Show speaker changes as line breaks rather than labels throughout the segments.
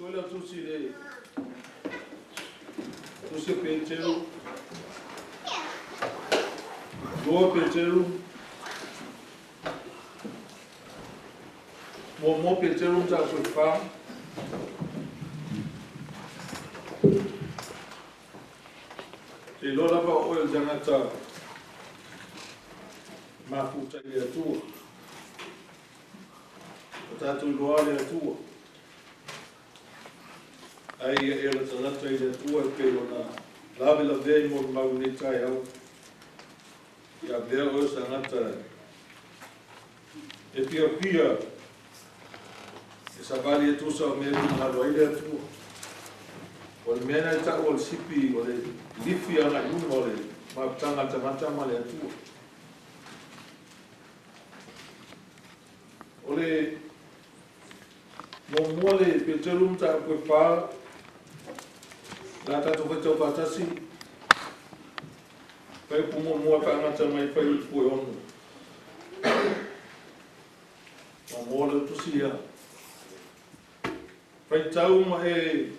Suela tusi le tusi peteru, dua peteru, mo peteru ta kufa. Te lola pa oil jangata mafuta ile tua. Tatu loa ile tua. Ai e la tangata ile tua pero na lawe la vei mo mauni tai au. Ia vea o tangata e pia e savali e tusa o mea na loa ile tua. O le mena e tako o le sipi o le lifi ana iuna o le mautanga tangata ma le atua. O le mo le peterum ta koe pā la tato whetau patasi pai pumo mua ka angata mai pai koe onu. Mo le tusia pai tau ma e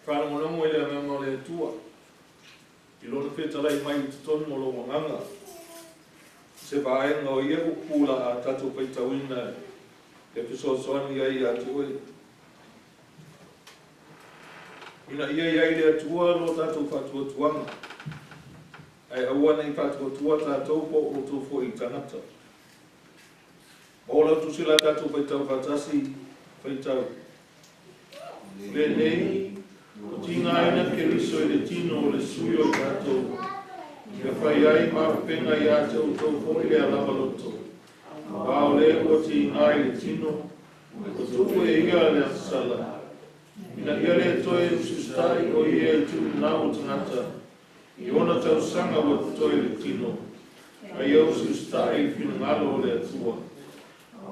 whanongonongo ele a mea le tua. I lona whetalai mai i tutonu mo lo wanganga. Se vaenga o ia upula a tatu pai tauina e pisosoani ai atu oi. Ina ia iai le atua lo tatu whatua tuanga. Ai aua nei whatua tua tātou po o tō fo i tangata. Ola tu sila tatu pai tau whatasi pai tau. Le nei, o tina aina ke riso i le tino o le suyo i tātou. Ia whai ai mapenga i a tau tau fo i le alawa loto. Wao le o ti ngai le tino, o tuku e ia le asala. Ina ia le toe usustai o ia e tu nao tangata. I ona tau sanga wa toe le tino. A ia usustai fina ngalo le atua.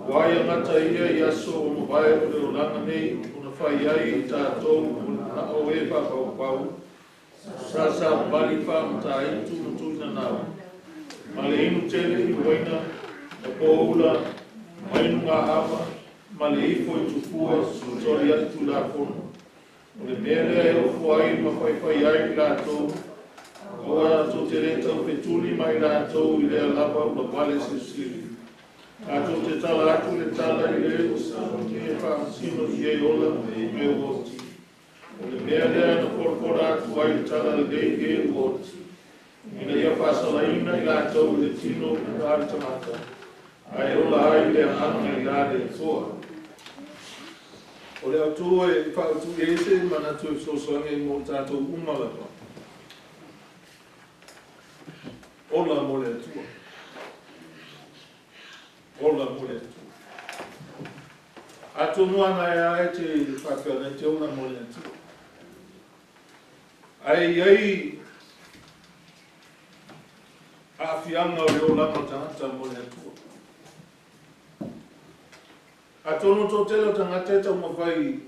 Waya ngata ia i aso o mawai o le o langa nei, una whai ai i tātou, na o e pāpau pau. Sasa bali pa mta i tu mtuina nao. Male inu tele i waina, o poula, mainu ngā hawa, male ifo i tupua, tori atu la kono. O le mele e ofo ai ma whaiwhai ai la tō, o a tō te reta o petuli mai la tō i lea lapa o la wale se siri. A tō te tala atu le tala i le o sa, ki e whaasino i e ola e me o oti. O le mele e na korkora atu ai tala le e oti. Ina ia whasalaina i la tō le tino i la tamata. Ai ola ai le anga i la le toa. O le autua e whaatu e se manatu e sosoanga i mō tātou umalapa. Ola mo le atua. Ola mo le atua. Atu nuanga e ae te whakana te ona mo le atua. Ai a fianga o le olama tangata mo le atua. A tono tō telo tangata e tau mawhai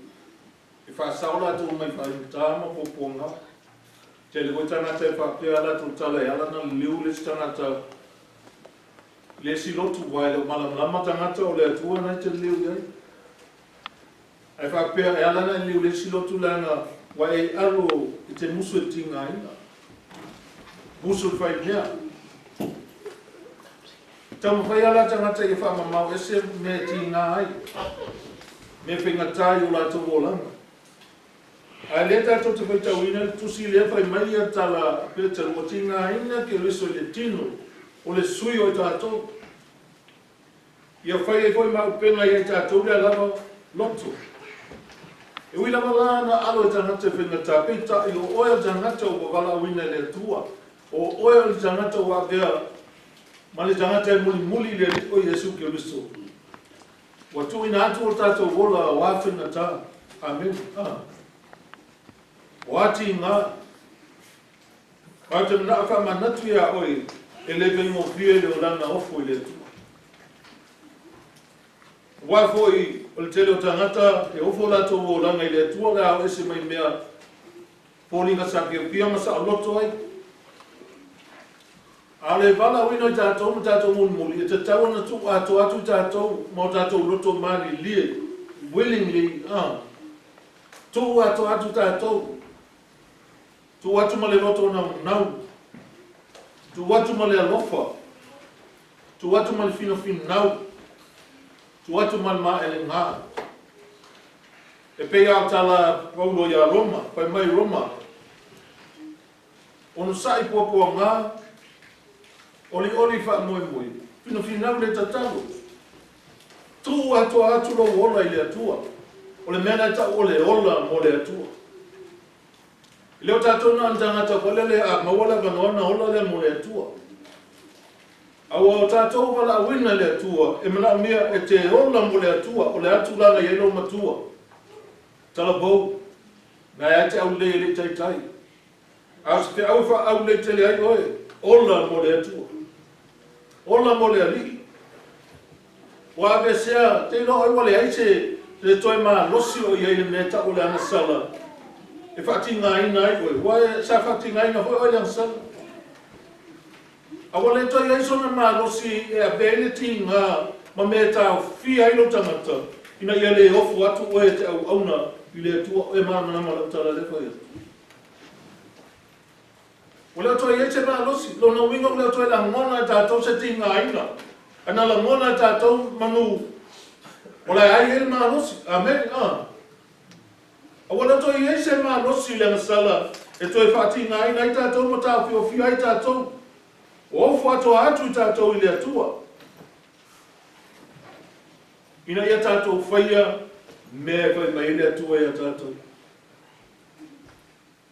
e whasaula atu mai whai tāma poponga. Te le koe tangata e whapea ala tō tala e ala na liu le tangata le silotu wai le malamlama tangata o le atua nai te liu iai. E whapea e ala na liu le silotu langa wai e aro i te musu e tinga ina. Musu e whai mea. Tau mwhai ala tangata i whamamau e se me ti ngā ai. Me whengatai o la tō langa. A le tātou te whai tau ina, tusi le whai mai a tala Peter o ti ngā ina ke riso le tino o le sui o tātou. Ia whai e koi mau penga i tātou le lava loto. E ui lava lana alo e tangata whengatai, pita i o oia tangata o wala wina le tua. O oia tangata o avea ma le tangata e muli le o Yesu ke riso. Wa tu ina atu o tātou wola o whengatai. Amen. Wati ngā. Wata na wha manatu ia oi e le vei mo pia le o lana ofo i le tua. Wafo i o le tele o tangata e ofo lato o langa i le tua le au ese mai mea pōlinga sa kia pia masa o loto ai. A le wala wino i tātou ma tātou muli e te tau na atu tātou mo tātou loto mani lie willingly Tu atu tātou. Tu atu ma le roto nau. Tu atu ma le alofa. Tu atu ma le fino nau. Tu atu ma le maele ngā. E pei au tala paulo ia Roma, pai mai Roma. Ono sai pua ngā, oli wha moi. Fino nau le tatalu. Tu atu lo ola i le atua. O le mea ta o le ola mo le atua. I leo tātou na antangata kolele a mawala vangoana ola le mo le atua. Awa o tātou wala wina le atua, e mana mea e te ola mo le atua, o le atu lana i eno matua. Tala bou, na e te au le tai. A se te au le te le ai oe, ola mo le atua. Ola mo le ali. Wa ave sea, te no ai wale ai se toi ma losi o iei le meta o le ana sala. E whati ngā ina ai koe, wa sa whati ngā ina hoi o le ana sala. A wale toi ai sona ma losi e a bēne ti ngā ma me tau fi ai lo tangata. Ina ia le ofu atu oe te au auna i le atua e mana nama lau tala le koe. Wale toi ai te ma losi, lo na wingo le toi la ngona tātou se ti ngā ina. Ana la ngona tātou manu. Ola ai ele ma losi, amen. A wala toi ai se ma losi le sala e toi fati ngai nai tātou mo tā fi ai tātou. O fato atu tātou i le atua. Ina ia tātou whaia me whai mai le atua ia tātou.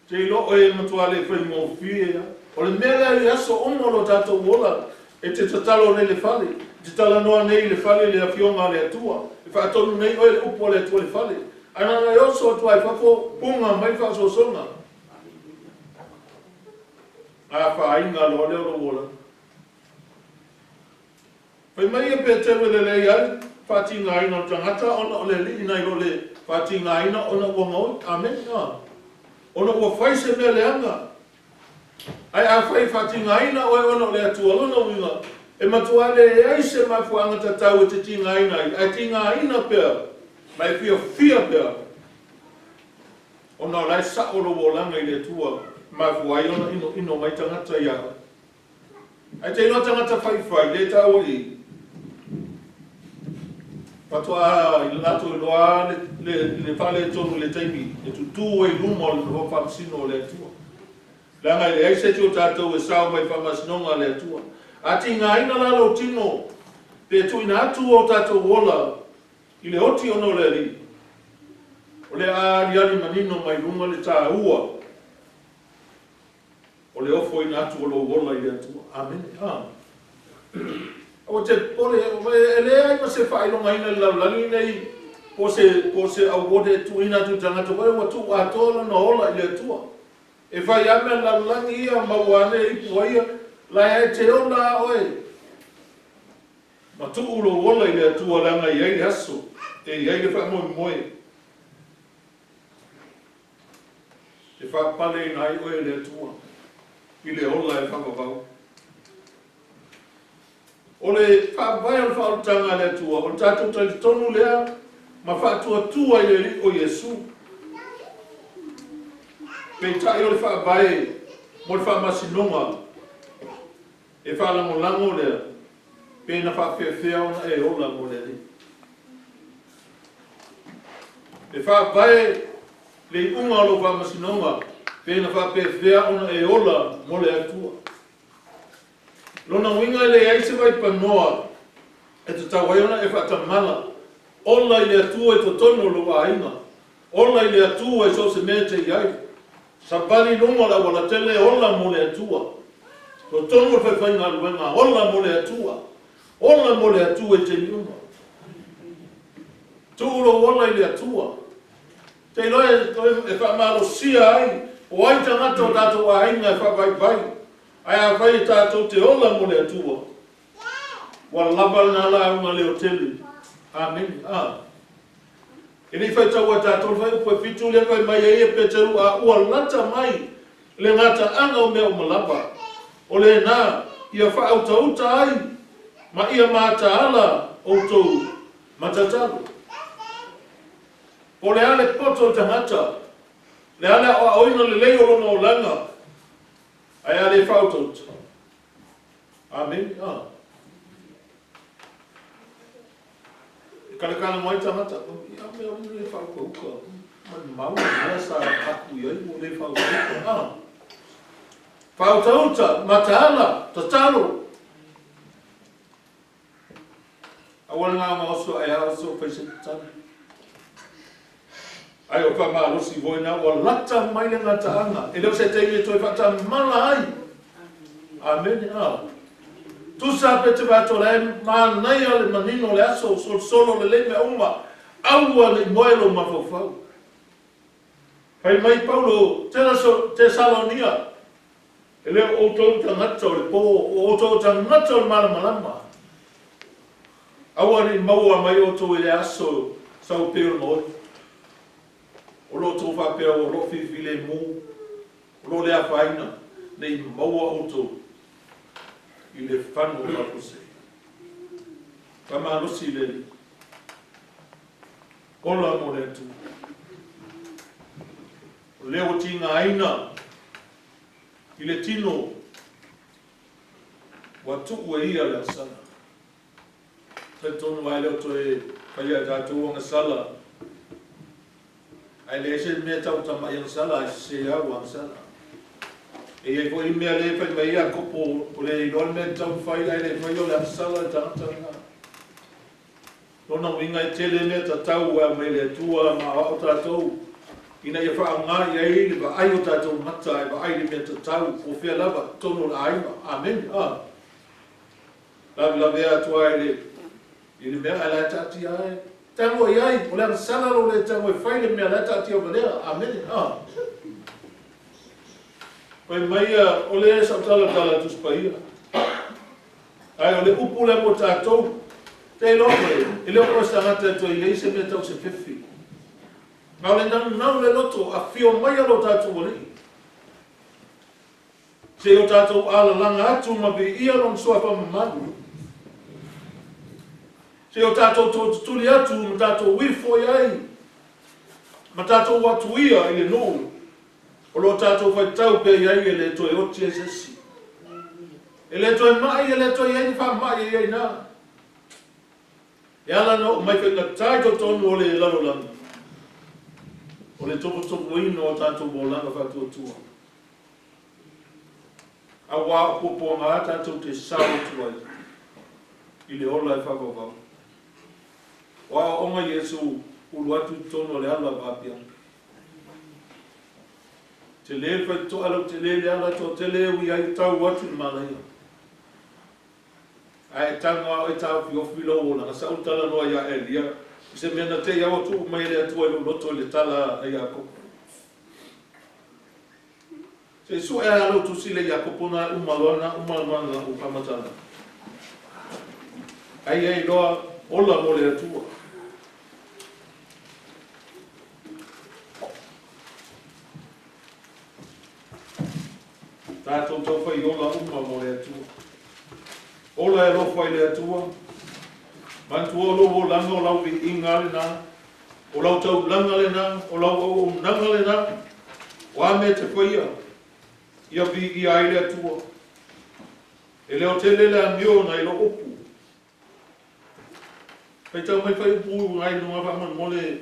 Te ilo e matuale whai mo fia. O le mea i aso omolo tātou wola e te tatalo nei le whale. Te tala noa nei le whale le awhionga le atua. E whaatonu nei oe le upo le atua le whale. Ana ngai oso atua e whafo punga mai whaso songa. A whainga lo leo wola. Whai mai e pe tewe le lei ai, whati ngā ina o tangata, ona o le li ina i le whati ngā ina, ona ua ngau, amen, ona ua whai se mea leanga. Ai a whai whati ngā ina, oe ona o le atua lona winga, e matua le e ai se mafuanga tatau e te ti ngā ina, ai ti ngā ina pēr, mai fia pēr. Ona o lai sa o lo wolanga i le tua, mafuai ona ino mai tangata ia. Ai te ino tangata whai, le tau i. Patua i lato i loa le whale tonu le taimi, e tutu e lumo le ho whamsino le atua. Langa i le eise tio tātou e sao mai whamasinonga le atua. Ati ngā ina lalo tino, pe tu ina atu o tātou wola, i le oti ono le ri. O le ariani manino mai runga le tā ua. O le ofo ina atu o lo wola i le atua. Amen. O te pole, e le ai ma se whailonga ina lalani nei, po se au wode tu ina tu tangata, wai wa tu atola na ola i le atua. E whai ame lalani ia mawane i puaia, lai ai te ona oe. Ma tu ulo wola i le atua langa i ai aso, e i ai le wha moe. E wha pale ina ai oe le atua, i le ola e whakawau. O le whaavai o le whaotanga le atua, o le tātou tali tonu lea, ma whaatua tua i le li o Iesu. Pei tai o le whaavai, mo le whaamasinonga, e whaalango lea, pei na whaafeafea ona e ola mo le li. E whaavai le unga o lo whaamasinonga, pei na whaafeafea ona e ola mo le atua. Lona winga le aise vai panoa e te tawaiona e whaatamala. Ola i le atua e totono lo ainga. Ola i le atua e so se mea te iai. Sa bali lunga la wala tele ola mo le atua. Totono e whaiwhainga luenga. Ola mo le atua. Ola mo le atua e te niunga. Tūro ola i le atua. Te loe e whaamalo sia ai. O ai tangata o tato a ainga e whawaiwai. Ai a whai tātou te ola mo le atua. Wa lava na la unga leo tele. Amen. E ni whai tau a tātou whai upo e fitu le whai mai e peteru a ua lata mai le ngata anga o mea o malapa. O le nā, ia wha au tauta ai, ma ia māta ala o tau matataru. Po le ale poto tangata. Le ale o oina le leo lono o langa. Ai ale whautot. Amen. Kalakana mai tangata. Ia mea o le whaukauka. Mau mea sa aku iai mo le whaukauka. Whautauta, mataala, tatalo. Awal ngā maoso ai aoso whaisitana. Ai o ka maalosi voina o lata mai le ngataanga. E leo se teime toi whata mala ai. Amen. Tusa pe te wato le mānai ale manino le aso solo le le me uma. Aua le moelo mawhawhau. Pai mai Paulo te Salonia. E leo o tau tangata o le po o tau tangata o le malamalama. Awa ni maua mai o tau le aso sau peo moi. O lo tau whapea o lo whiwhile mu. O lo lea whaina. Nei maua o tau. I le whanu o lapuse. Whamalosi le. Ola mo le tu. O leo tinga aina. I le tino. Wa tuku e ia le asana. Te tonu ai leo toe kaya tātou anga sala. Ai le se mea tau tamai anga sala, ai se au anga sala. E iei po i mea le whai mai a kopo, o le ilon mea tau whai, ai le whai o le anga sala e tangata ngā. Lona winga e tele mea ta tau a mai le tua ma o tātou. Ina ia wha ngā i ai le ba ai o tātou mata, e ba ai le mea ta tau, o whea lava, tono la aiva. Amen. Lavi lavi atua e le. I le mea ala tati ai. Tango i ai, o le ana sana lo le tango i whai le mea ala tati o valea. Amen. Pai mai o le sa tala tala tus paia. Ai o le upu le mo tātou. Te lope, i leo koe stangata to i leise mea tau se whiwhi. Ngau le nau le loto a whio mai alo tātou o lei. Se o tātou ala langa atu ma bi ia lon soa pa mamadu. Se o tātou tuli atu ma tātou wifo iai. Ma tātou watu ia i le nōu. O lo tātou whai tau pe iai e le toi oti e sesi. E le toi mai e le toi iai wha mai e iai nā. E ala no mai whenga tai to tonu o le lalo langa. O le topo ino o tātou mo langa whatua tua. A wā popo ngā tātou te sao tuai. I le ola e whakawau. Wā onga Yesu ulu atu tono le ala wāpia. Te le whai to alo te le ala to te le ui ai tau watu ni malaia. Ai tanga o e tau fi ofilo o langa sa utala noa ia elia. Se mena te ia o tu mai le atu e loto le tala e Iakopo. Se su e alo tu sile Iakopo na umalona u pamatana. Ai loa ola mo le atua. Tātou tau whai ola mo le atua. Ola e lofa i le atua. Mantua lo o langa o lau i inga le nā. O lau tau langa le nā. O lau o nanga le nā. O ame te whaia. Ia vi i ai le atua. E leo te lele a mio na i lo opu. Pai tau mai whai upu ngai nunga wha mole.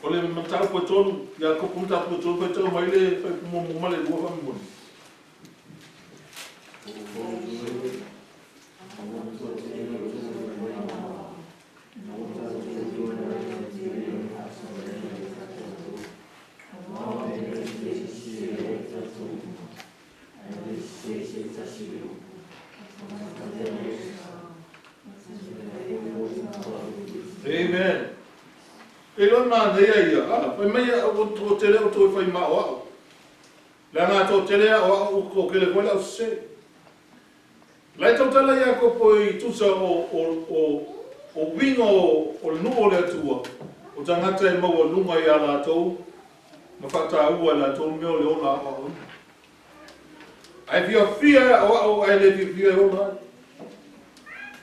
O le matau po tonu. Ia kopunta po tonu. Pai tau mai le whai pumo male lua wha mole. Amen. E lo na nei ia. Pai mai o tele o toi fai ma o. La na to tele o ko ke le vola se. Lai tau tala ia ko poi tusa o wingo o nuo le tua. O tangata e mau o lunga ia la tau. Ma whata ua la tau meo le ona o. Ai fia o ai le fia o na.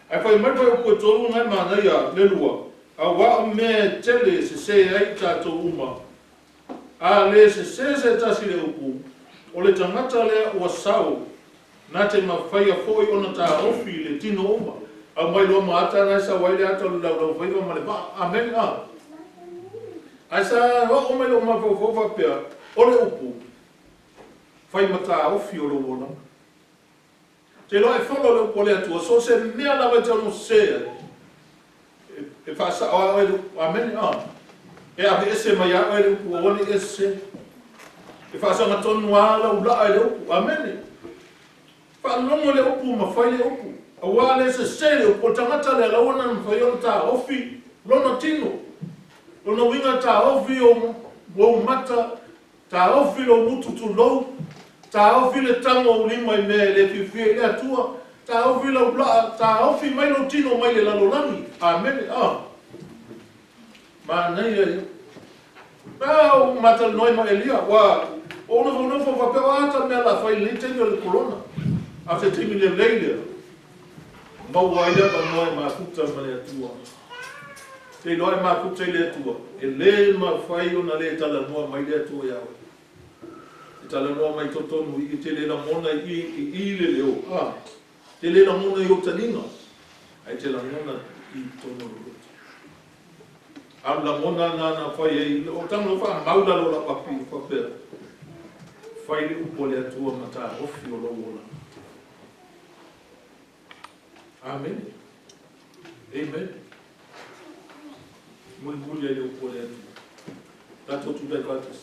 Ai fai mai pai o tolu ngai mana ia le lua. A wa me tele se ai tātou uma. A le se tasi le upu. O le tangata lea ua sau. Nā te mawhaia fōi ona tā ofi le tino uma. A mai loa maata nai sa waile ata lau whaiva ma le ba. Amen a. Ai sa o mai loa mawhauwhauwa pia. O le upu. Whai ma tā ofi o lo wona. Te loa e whalo le upu o le atua. So se mea lawa te ono sea. E whaasa o a ele. Amen a. E awe ese mai a ele upu o one ese. E whaasa ngatonu ala ula ele upu. Amen. Whaalongo le upu ma whai le upu. A wale se le upu. O tangata le lawana na whai ona tā ofi. Lona tino. Lona winga tā ofi o mata. Tā ofi lo mututu lou. Tā ofi le tango o lima I mea le whiwhia le atua. Tā ofi lo blaa. Tā ofi mai lo tino mai le lalolani. Amen. Ma nei e. O mata noi ma elia. Wa. Ona whanau whawhapea ata mea la whai le tenio le corona. A te timi le leile. Mau ai lea pa noi ma kuta ma le atua. Te loa ma kuta I le atua. E le ma whai ona le tala noa mai le atua iawe. E tala noa mai totonu I te le na mona I le leo. Te le na mona I o taninga. Ai te la mona I tono lo. Am la mona na whai e o tango wha maula lo la papi whapea. Whai le upo le atua mata ofi o lo wona. Amen. Amen. Muli muli ai o upo le atua. Tato tu bai katas.